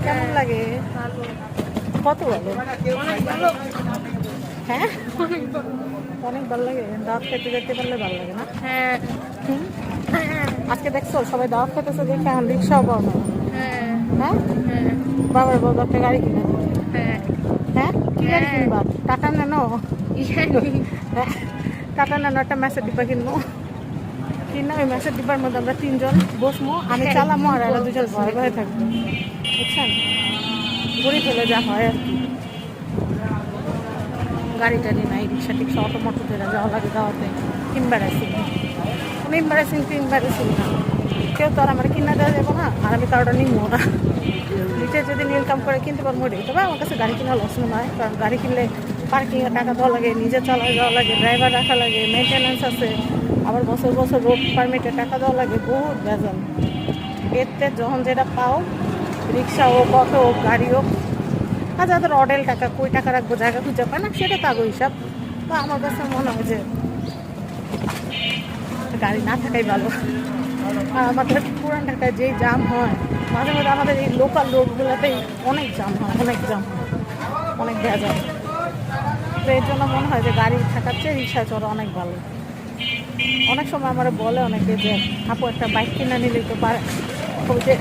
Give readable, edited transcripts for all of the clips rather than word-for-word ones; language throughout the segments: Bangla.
কেমন লাগে? কত ভালো? হ্যাঁ, অনেক ভালো লাগে। দাওয়াত খেতে যেতে পারলে ভালো লাগে না? হ্যাঁ। হুম। আজকে দেখছো সবাই দাওয়াত খেতেছে দেখে এখন রিক্সাও পাও না। হ্যাঁ। হ্যাঁ, হ্যাঁ। বাবার বউ একটা গাড়ি কিনে দিবে। হ্যাঁ। হ্যাঁ, কি গাড়ি হ্যাঁ। কিনবা? টাটা ন্যানো? ইয়ানি। হ্যাঁ, টাটা ন্যানো একটা ম্যাসের ডিব্বা কিনবো। কিনা ওই ম্যাসের ডিব্বার মধ্যে আমরা তিনজন বসবো, আমি চালামো আর এরা দুজন ভয়ে ভয়ে থাকবো, বুঝছেন? ঘুরে ফেলে যা হয় আর কি। গাড়ি টাড়ি নাই, রিক্সা টিক্সা অটো মটো ধরে যাওয়া লাগে দাওয়াতে। ইম্বারেসিং, কোনো ইম্বারেসিং টু ইম্বারেসিং না। কেউ তো আর আমার কিনা দেওয়া যাবো না, আর আমি কারোটা নিবো না। নিজে যদি ইনকাম করে কিনতে পারবো রে, তবে আমার কাছে গাড়ি কিনা লস নয়। কারণ গাড়ি কিনলে পার্কিংয়ে টাকা দেওয়া লাগে, নিজে চালায় যাওয়া লাগে, ড্রাইভার রাখা লাগে, মেনটেন্যান্স আছে, আবার বছর বছর রোড পারমিটে টাকা দেওয়া লাগে, বহুত ভেজাল। এতে যখন যেটা পাও, রিক্সা হোক, অটো হোক, গাড়ি হোক, আর যাদের অডেল টাকা, কই টাকা রাখবো জায়গা খুঁজে পায় না, সেটা তাগো হিসাব। তো আমার কাছে মনে হয় যে গাড়ি না থাকাই ভালো। আর আমাদের পুরান ঢাকায় যেই জাম হয়, মাঝে মাঝে আমাদের এই লোকাল রোডগুলোতেই অনেক জাম হয়, অনেক জাম হয়, অনেক ভেজাল। তো এর জন্য মনে হয় যে গাড়ি থাকার চেয়ে রিক্সায় চড়া অনেক ভালো। অনেক সময় আমার বলে অনেকে যে আপু একটা বাইক কিনে নিলেই তো পারে। ওই যে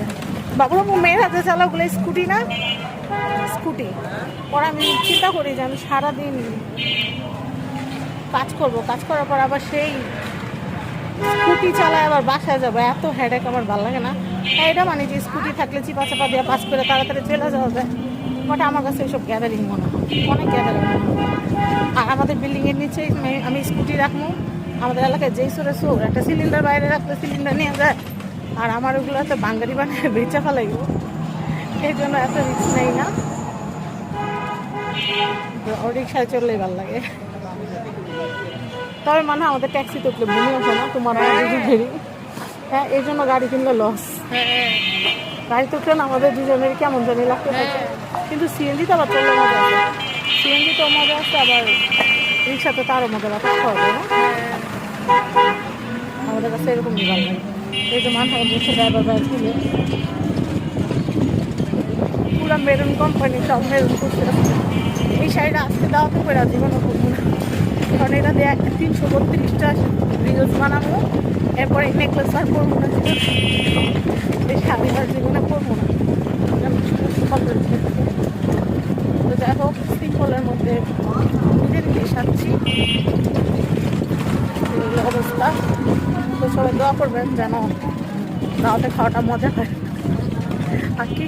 বাবুরাবু মেয়ের হাতে চালাওগুলো স্কুটি না, স্কুটি। পরে আমি চিন্তা করি যে আমি সারাদিন কাজ করব, কাজ করার পর আবার সেই স্কুটি চালায় আবার বাসায় যাবো, এত হেডেক আমার ভালো লাগে না। এটা মানে যে স্কুটি থাকলে চিপা চাপা দিয়ে পাস করে তাড়াতাড়ি চলে যাওয়া যায়, বাট আমার কাছে এইসব গ্যাদারিং মনে হয়, অনেক গ্যাদারিং মনে হয়। আর আমাদের বিল্ডিংয়ের নিচে আমি স্কুটি রাখবো, আমাদের এলাকায় যেই সরে সোর একটা সিলিন্ডার বাইরে রাখলে সিলিন্ডার নিয়ে যায়, আর আমার ওগুলোতে বাঙ্গারি বানিয়ে বেচা ফেলাইব। এই জন্য এত রিস্ক নেই না, ও রিক্সায় চললেই ভালো লাগে। তবে মানে আমাদের ট্যাক্সিতে উঠলে মনে হতো না তোমার দুজনেরই। হ্যাঁ, এই জন্য গাড়ি কিনলে লস। গাড়িতে উঠলে না আমাদের দুজনেরই কেমন জানি লাগতে থাকে। কিন্তু সিএনজি তো আবার চললে মজা আছে, সিএনজি তো মজা আছে, আবার রিক্সাতে তো আরও মজা লাগতে হবে না। আমাদের কাছে এরকমই ভালো লাগে। এই যে মাথা বসে ড্রাইভার বাইক তুলে পুরো মেরুন কোম্পানি, সব মেরুন করতে আসছে। এই শাড়িটা আজকে দেওয়াতে করে জীবনও করবো না, কারণ এটা দিয়ে 332টা রিলস বানাবো, এরপরে নেকলেস আর পরবো না, এই শাড়িটার জীবনে পরবো না। তো যাই হোক, সিম্পলের মধ্যে নিজে নিজেই সাজছি, অবস্থা। তো সবাই দোয়া করবেন যেন দাওয়াতে খাওয়াটা মজা হয়। আর কি